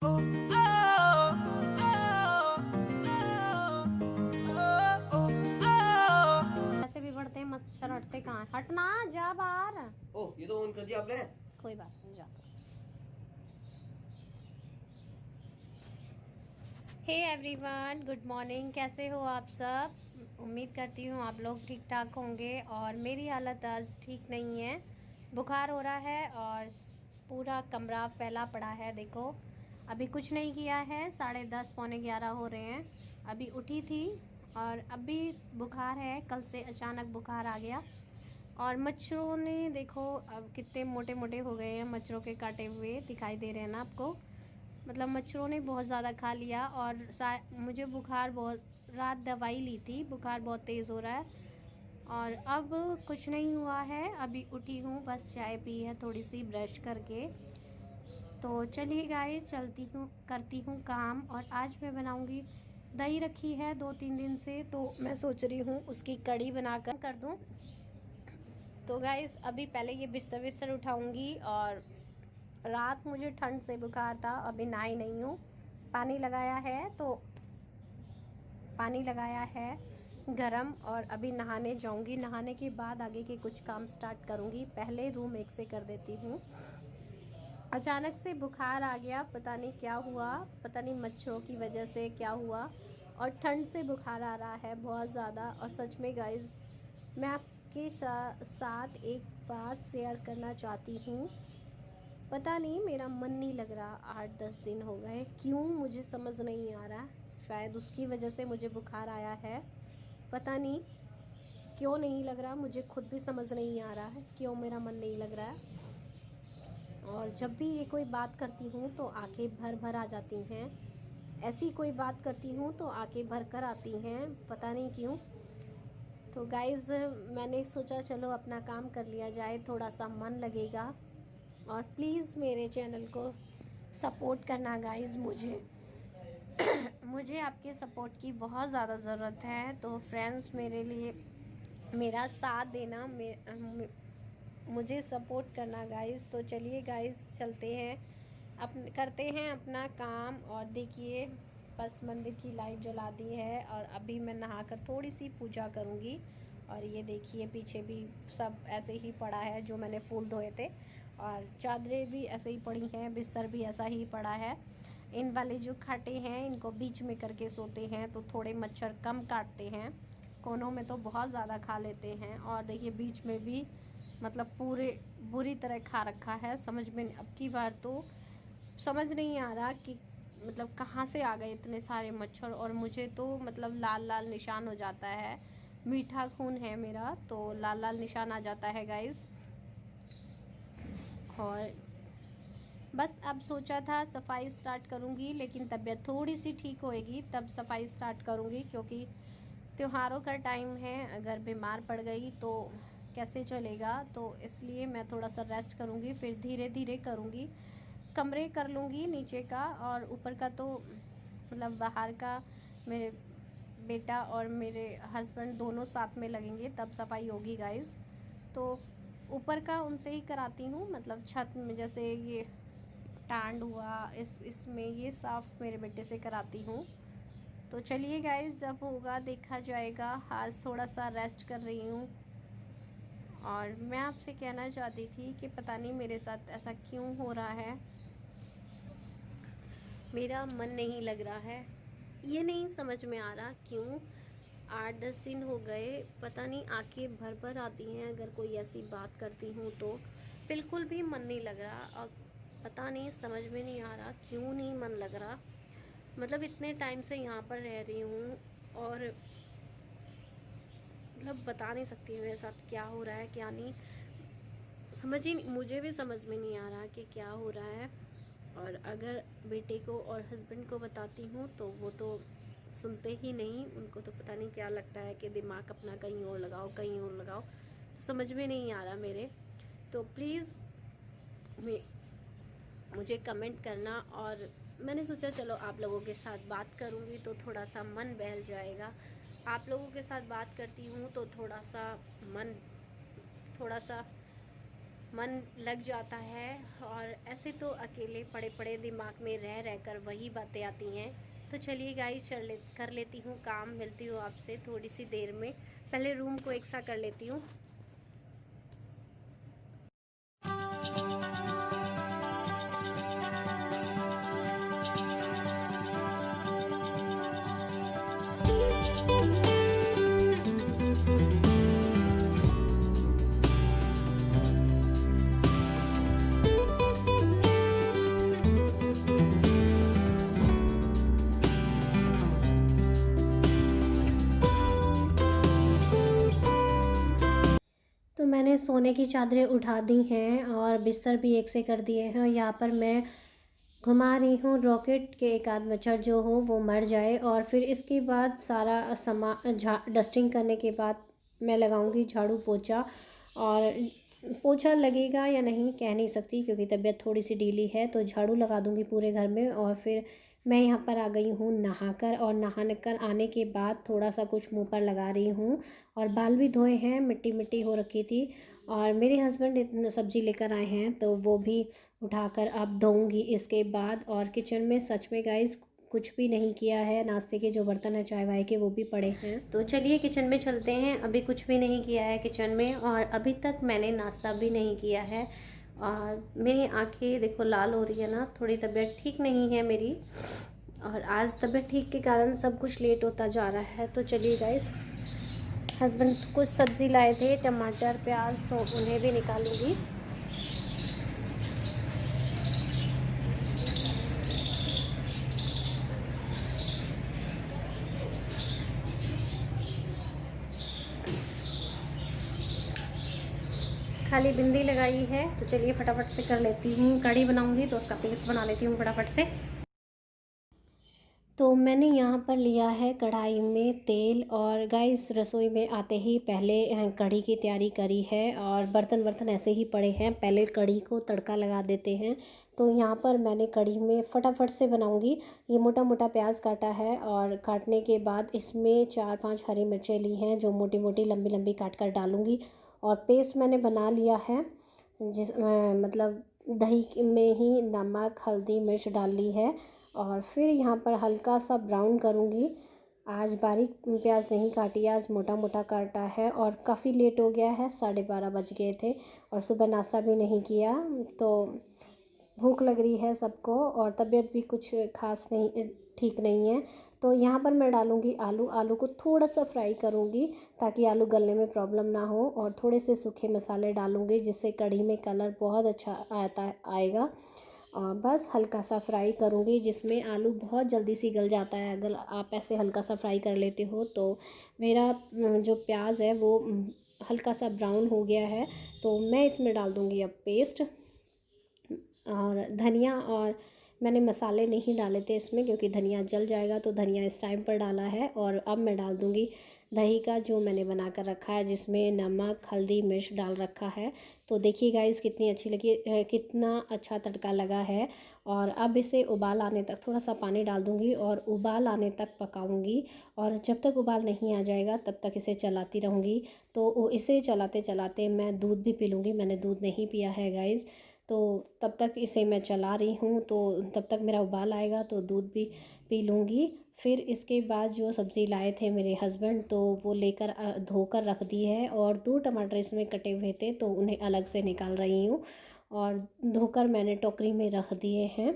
ऐसे भी बढ़ते हैं मच्छर, हटते कहाँ? हटना, जा बाहर। ओह, ये तो ऑन कर दिया आपने। कोई बात नहीं, जाता। Hey everyone, good morning. कैसे हो आप सब? उम्मीद करती हूँ आप लोग ठीक ठाक होंगे। और मेरी हालत आज ठीक नहीं है, बुखार हो रहा है और पूरा कमरा फैला पड़ा है। देखो, अभी कुछ नहीं किया है, 10:30 पौने 11 हो रहे हैं। अभी उठी थी और अभी बुखार है। कल से अचानक बुखार आ गया। और मच्छरों ने देखो अब कितने मोटे मोटे हो गए हैं, मच्छरों के काटे हुए दिखाई दे रहे हैं ना आपको। मतलब मच्छरों ने बहुत ज़्यादा खा लिया। और मुझे बुखार बहुत, रात दवाई ली थी, बुखार बहुत तेज़ हो रहा है और अब कुछ नहीं हुआ है। अभी उठी हूँ, बस चाय पी है थोड़ी सी ब्रश करके। तो चलिए गाइस, चलती हूँ, करती हूँ काम। और आज मैं बनाऊँगी, दही रखी है 2-3 दिन से, तो मैं सोच रही हूँ उसकी कड़ी बनाकर कर दूँ। तो गाइस अभी पहले ये बिस्तर बिस्तर उठाऊँगी। और रात मुझे ठंड से बुखार था, अभी नहाई नहीं हूँ। पानी लगाया है, तो पानी लगाया है गरम और अभी नहाने जाऊंगी। नहाने के बाद आगे के कुछ काम स्टार्ट करूंगी। पहले रूम एक से कर देती हूँ। अचानक से बुखार आ गया, पता नहीं क्या हुआ, पता नहीं मच्छरों की वजह से क्या हुआ। और ठंड से बुखार आ रहा है बहुत ज़्यादा। और सच में गाइस, मैं आपके साथ एक बात शेयर करना चाहती हूँ। पता नहीं मेरा मन नहीं लग रहा, 8-10 दिन हो गए, क्यों मुझे समझ नहीं आ रहा। शायद उसकी वजह से मुझे बुखार आया है, पता नहीं क्यों नहीं लग रहा। मुझे खुद भी समझ नहीं आ रहा है क्यों मेरा मन नहीं लग रहा है। और जब भी ये कोई बात करती हूँ तो आंखें भर भर आ जाती हैं। ऐसी कोई बात करती हूँ तो आंखें भर कर आती हैं, पता नहीं क्यों। तो गाइज़ मैंने सोचा चलो अपना काम कर लिया जाए, थोड़ा सा मन लगेगा। और प्लीज़ मेरे चैनल को सपोर्ट करना गाइज़। मुझे आपके सपोर्ट की बहुत ज़्यादा ज़रूरत है। तो फ्रेंड्स, मेरे लिए मेरा साथ देना, मुझे सपोर्ट करना गाइज़। तो चलिए गाइज़, चलते हैं, करते हैं अपना काम। और देखिए, बस मंदिर की लाइट जला दी है और अभी मैं नहाकर थोड़ी सी पूजा करूँगी। और ये देखिए पीछे भी सब ऐसे ही पड़ा है, जो मैंने फूल धोए थे। और चादरें भी ऐसे ही पड़ी हैं, बिस्तर भी ऐसा ही पड़ा है। इन वाले जो खाटे हैं, इनको बीच में करके सोते हैं तो थोड़े मच्छर कम काटते हैं। कोनों में तो बहुत ज़्यादा खा लेते हैं। और देखिए बीच में भी मतलब पूरे बुरी तरह खा रखा है। समझ में अब की बार तो समझ नहीं आ रहा कि मतलब कहाँ से आ गए इतने सारे मच्छर। और मुझे तो मतलब लाल लाल निशान हो जाता है, मीठा खून है मेरा, तो लाल लाल निशान आ जाता है गाइस। और बस अब सोचा था सफाई स्टार्ट करूँगी, लेकिन तबीयत थोड़ी सी ठीक होएगी तब सफाई स्टार्ट करूँगी, क्योंकि त्योहारों का टाइम है। अगर बीमार पड़ गई तो कैसे चलेगा। तो इसलिए मैं थोड़ा सा रेस्ट करूँगी, फिर धीरे धीरे करूँगी। कमरे कर लूँगी नीचे का, और ऊपर का तो मतलब बाहर का मेरे बेटा और मेरे हस्बैंड दोनों साथ में लगेंगे तब सफाई होगी गाइस। तो ऊपर का उनसे ही कराती हूँ, मतलब छत में जैसे ये टांड हुआ, इसमें ये साफ़ मेरे बेटे से कराती हूँ। तो चलिए गाइस, जब होगा देखा जाएगा। आज थोड़ा सा रेस्ट कर रही हूँ। और मैं आपसे कहना चाहती थी कि पता नहीं मेरे साथ ऐसा क्यों हो रहा है, मेरा मन नहीं लग रहा है। ये नहीं समझ में आ रहा क्यों। 8-10 दिन हो गए, पता नहीं आंखें भर भर आती हैं अगर कोई ऐसी बात करती हूँ तो। बिल्कुल भी मन नहीं लग रहा। और पता नहीं, समझ में नहीं आ रहा क्यों नहीं मन लग रहा। मतलब इतने टाइम से यहाँ पर रह रही हूँ और मतलब बता नहीं सकती मेरे साथ क्या हो रहा है क्या नहीं। समझ ही नहीं, मुझे भी समझ में नहीं आ रहा कि क्या हो रहा है। और अगर बेटे को और हस्बैंड को बताती हूँ तो वो तो सुनते ही नहीं। उनको तो पता नहीं क्या लगता है कि दिमाग अपना कहीं और लगाओ, कहीं और लगाओ। तो समझ में नहीं आ रहा मेरे। तो प्लीज़ मुझे कमेंट करना। और मैंने सोचा चलो आप लोगों के साथ बात करूँगी तो थोड़ा सा मन बहल जाएगा। आप लोगों के साथ बात करती हूँ तो थोड़ा सा मन थोड़ा सा मन लग जाता है। और ऐसे तो अकेले पड़े पड़े दिमाग में रह रह कर वही बातें आती हैं। तो चलिए गाइस कर लेती हूँ काम, मिलती हूँ आपसे थोड़ी सी देर में। पहले रूम को एक सा कर लेती हूँ। तो मैंने सोने की चादरें उठा दी हैं और बिस्तर भी एक से कर दिए हैं। यहाँ पर मैं घुमा रही हूँ रॉकेट के एक आध मच्छर जो हो वो मर जाए। और फिर इसके बाद सारा डस्टिंग करने के बाद मैं लगाऊंगी झाड़ू पोछा। और पोछा लगेगा या नहीं कह नहीं सकती क्योंकि तबीयत थोड़ी सी ढीली है, तो झाड़ू लगा दूंगी पूरे घर में। और फिर मैं यहाँ पर आ गई हूँ नहाकर, और नहा कर आने के बाद थोड़ा सा कुछ मुंह पर लगा रही हूँ। और बाल भी धोए हैं, मिट्टी मिट्टी हो रखी थी। और मेरे हस्बैंड सब्ज़ी लेकर आए हैं तो वो भी उठाकर अब धोऊंगी इसके बाद। और किचन में सच में गाइस कुछ भी नहीं किया है, नाश्ते के जो बर्तन है चाय वाय के वो भी पड़े हैं। तो चलिए किचन में चलते हैं। अभी कुछ भी नहीं किया है किचन में, और अभी तक मैंने नाश्ता भी नहीं किया है। और मेरी आंखें देखो लाल हो रही है ना, थोड़ी तबीयत ठीक नहीं है मेरी। और आज तबीयत ठीक के कारण सब कुछ लेट होता जा रहा है। तो चलिए गाइस, हस्बैंड कुछ सब्ज़ी लाए थे, टमाटर प्याज, तो उन्हें भी निकालूंगी। खाली बिंदी लगाई है तो चलिए फटाफट से कर लेती हूँ। कढ़ी बनाऊंगी तो उसका पेस्ट बना लेती हूँ फटाफट से। तो मैंने यहाँ पर लिया है कढ़ाई में तेल, और गाइस रसोई में आते ही पहले कढ़ी की तैयारी करी है। और बर्तन वर्तन ऐसे ही पड़े हैं, पहले कढ़ी को तड़का लगा देते हैं। तो यहाँ पर मैंने कढ़ी में फटाफट से बनाऊंगी। ये मोटा मोटा प्याज काटा है, और काटने के बाद इसमें 4-5 हरी मिर्चें ली हैं जो मोटी मोटी लंबी लंबी काट कर डालूँगी। और पेस्ट मैंने बना लिया है, मतलब दही में ही नमक हल्दी मिर्च डाल ली है। और फिर यहाँ पर हल्का सा ब्राउन करूँगी। आज बारीक प्याज नहीं काटी, आज मोटा मोटा काटा है। और काफ़ी लेट हो गया है, 12:30 बज गए थे, और सुबह नाश्ता भी नहीं किया। तो भूख लग रही है सबको, और तबीयत भी कुछ खास नहीं ठीक नहीं है। तो यहाँ पर मैं डालूँगी आलू को थोड़ा सा फ्राई करूँगी ताकि आलू गलने में प्रॉब्लम ना हो। और थोड़े से सूखे मसाले डालूँगी जिससे कढ़ी में कलर बहुत अच्छा आएगा। और बस हल्का सा फ्राई करूँगी, जिसमें आलू बहुत जल्दी सी गल जाता है अगर आप ऐसे हल्का सा फ्राई कर लेते हो। तो मेरा जो प्याज है वो हल्का सा ब्राउन हो गया है, तो मैं इसमें डाल दूँगी अब पेस्ट और धनिया। और मैंने मसाले नहीं डाले थे इसमें क्योंकि धनिया जल जाएगा, तो धनिया इस टाइम पर डाला है। और अब मैं डाल दूँगी दही का जो मैंने बना कर रखा है, जिसमें नमक हल्दी मिर्च डाल रखा है। तो देखिए गाइस कितनी अच्छी लगी, कितना अच्छा तड़का लगा है। और अब इसे उबाल आने तक थोड़ा सा पानी डाल दूँगी और उबाल आने तक पकाऊँगी। और जब तक उबाल नहीं आ जाएगा तब तक इसे चलाती रहूँगी। तो इसे चलाते चलाते मैं दूध भी पी लूँगी, मैंने दूध नहीं पिया है गाइस। तो तब तक इसे मैं चला रही हूँ, तो तब तक मेरा उबाल आएगा तो दूध भी पी लूँगी। फिर इसके बाद जो सब्ज़ी लाए थे मेरे हस्बैंड, तो वो लेकर धोकर रख दी है। और 2 टमाटर इसमें कटे हुए थे तो उन्हें अलग से निकाल रही हूँ। और धोकर मैंने टोकरी में रख दिए हैं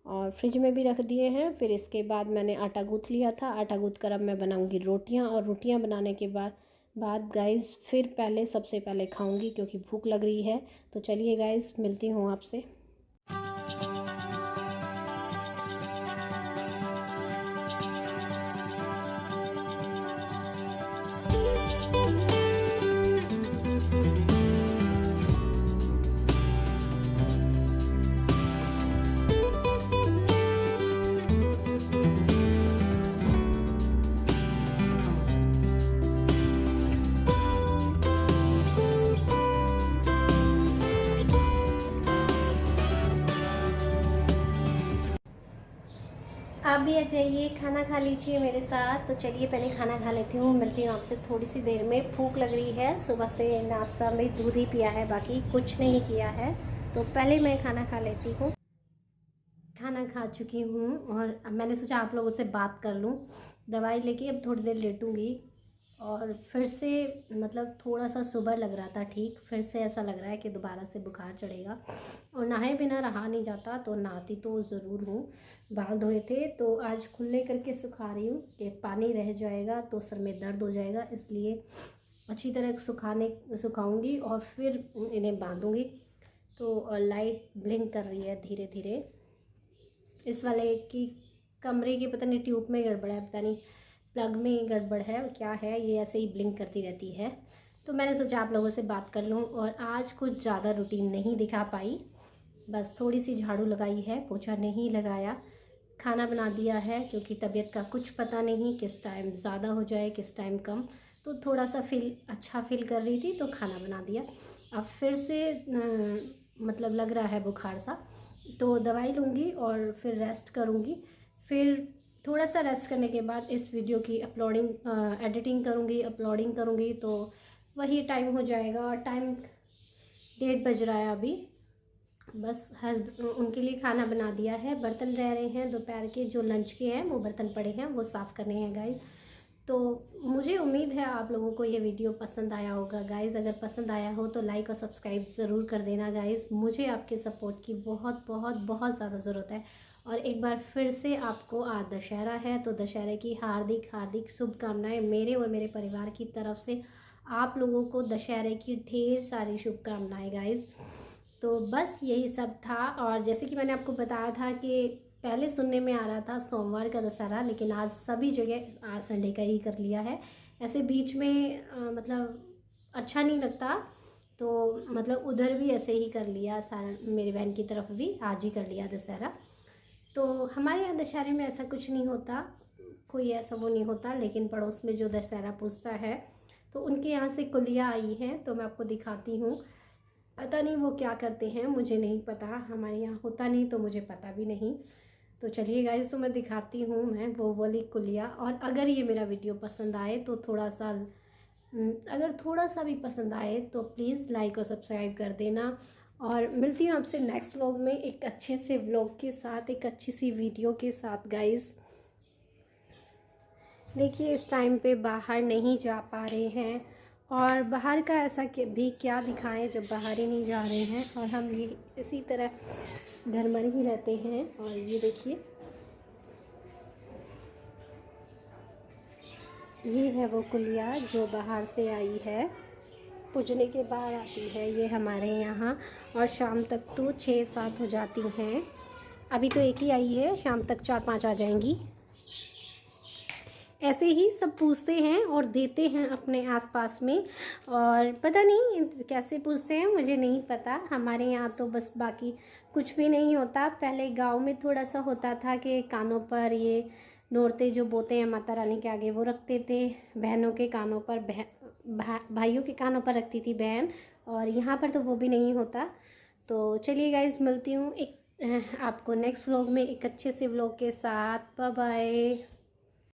और फ्रिज में भी रख दिए हैं। फिर इसके बाद मैंने आटा गूँथ लिया था, आटा गूँथ कर अब मैं बनाऊँगी रोटियाँ। और रोटियाँ बनाने के बाद गाइस फिर सबसे पहले खाऊंगी क्योंकि भूख लग रही है। तो चलिए गाइस मिलती हूँ आपसे। आप भी आ जाइए, खाना खा लीजिए मेरे साथ। तो चलिए पहले खाना खा लेती हूँ, मिलती हूँ आपसे थोड़ी सी देर में। भूख लग रही है, सुबह से नाश्ता में दूध ही पिया है, बाकी कुछ नहीं किया है। तो पहले मैं खाना खा लेती हूँ। खाना खा चुकी हूँ और अब मैंने सोचा आप लोगों से बात कर लूँ। दवाई लेके अब थोड़ी देर लेटूँगी और फिर से मतलब थोड़ा सा सुबह लग रहा था ठीक, फिर से ऐसा लग रहा है कि दोबारा से बुखार चढ़ेगा और नहाए बिना रहा नहीं जाता। तो नहाती तो ज़रूर हूँ। बाल धोए थे तो आज खुले करके सुखा रही हूँ कि पानी रह जाएगा तो सर में दर्द हो जाएगा, इसलिए अच्छी तरह सुखाऊंगी और फिर इन्हें बांधूंगी। तो लाइट ब्लिंक कर रही है धीरे धीरे। इस वाले की कमरे की पता नहीं ट्यूब में गड़बड़ है, पता नहीं प्लग में गड़बड़ है क्या है, ये ऐसे ही ब्लिंक करती रहती है। तो मैंने सोचा आप लोगों से बात कर लूँ। और आज कुछ ज़्यादा रूटीन नहीं दिखा पाई, बस थोड़ी सी झाड़ू लगाई है, पोछा नहीं लगाया। खाना बना दिया है क्योंकि तबीयत का कुछ पता नहीं, किस टाइम ज़्यादा हो जाए किस टाइम कम। तो थोड़ा सा अच्छा फील कर रही थी तो खाना बना दिया। अब फिर से मतलब लग रहा है बुखार सा, तो दवाई लूँगी और फिर रेस्ट करूँगी। फिर थोड़ा सा रेस्ट करने के बाद इस वीडियो की एडिटिंग करूँगी, अपलोडिंग करूँगी। तो वही टाइम हो जाएगा और टाइम 1:30 बज रहा है अभी। बस उनके लिए खाना बना दिया है, बर्तन रह रहे हैं दोपहर के जो लंच के हैं, वो बर्तन पड़े हैं, वो साफ़ करने हैं गाइज़। तो मुझे उम्मीद है आप लोगों को ये वीडियो पसंद आया होगा गाइज़। अगर पसंद आया हो तो लाइक और सब्सक्राइब ज़रूर कर देना गाइज़। मुझे आपके सपोर्ट की बहुत बहुत बहुत ज़्यादा ज़रूरत है। और एक बार फिर से आपको आज दशहरा है तो दशहरे की हार्दिक हार्दिक शुभकामनाएं मेरे और मेरे परिवार की तरफ से। आप लोगों को दशहरे की ढेर सारी शुभकामनाएं गाइज़। तो बस यही सब था। और जैसे कि मैंने आपको बताया था कि पहले सुनने में आ रहा था सोमवार का दशहरा, लेकिन आज सभी जगह आज संडे का ही कर लिया है। ऐसे बीच में मतलब अच्छा नहीं लगता, तो मतलब उधर भी ऐसे ही कर लिया, सारा मेरी बहन की तरफ भी आज ही कर लिया दशहरा। तो हमारे यहाँ दशहरे में ऐसा कुछ नहीं होता, कोई ऐसा वो नहीं होता। लेकिन पड़ोस में जो दशहरा पूजता है तो उनके यहाँ से कुलिया आई हैं, तो मैं आपको दिखाती हूँ। पता नहीं वो क्या करते हैं, मुझे नहीं पता, हमारे यहाँ होता नहीं तो मुझे पता भी नहीं। तो चलिए गाइस, तो मैं दिखाती हूँ मैं वो वाली कुलिया। और अगर ये मेरा वीडियो पसंद आए तो अगर थोड़ा सा भी पसंद आए तो प्लीज़ लाइक और सब्सक्राइब कर देना। और मिलती हूँ आपसे नेक्स्ट व्लॉग में एक अच्छे से व्लॉग के साथ, एक अच्छी सी वीडियो के साथ गाइस। देखिए इस टाइम पे बाहर नहीं जा पा रहे हैं, और बाहर का ऐसा भी क्या दिखाएं जब बाहर ही नहीं जा रहे हैं, और हम ये इसी तरह घर में ही रहते हैं। और ये देखिए, ये है वो कुलिया जो बाहर से आई है, पूजने के बाद आती है ये हमारे यहाँ। और शाम तक तो 6-7 हो जाती हैं। अभी तो एक ही आई है, शाम तक 4-5 आ जाएंगी। ऐसे ही सब पूछते हैं और देते हैं अपने आसपास में, और पता नहीं कैसे पूछते हैं मुझे नहीं पता। हमारे यहाँ तो बस बाकी कुछ भी नहीं होता। पहले गांव में थोड़ा सा होता था कि कानों पर ये नोरते जो बोते हैं माता रानी के आगे वो रखते थे, बहनों के कानों पर भाइयों के कानों पर रखती थी बहन, और यहाँ पर तो वो भी नहीं होता। तो चलिए गाइज, मिलती हूँ एक आपको नेक्स्ट व्लॉग में एक अच्छे से व्लॉग के साथ। Bye bye.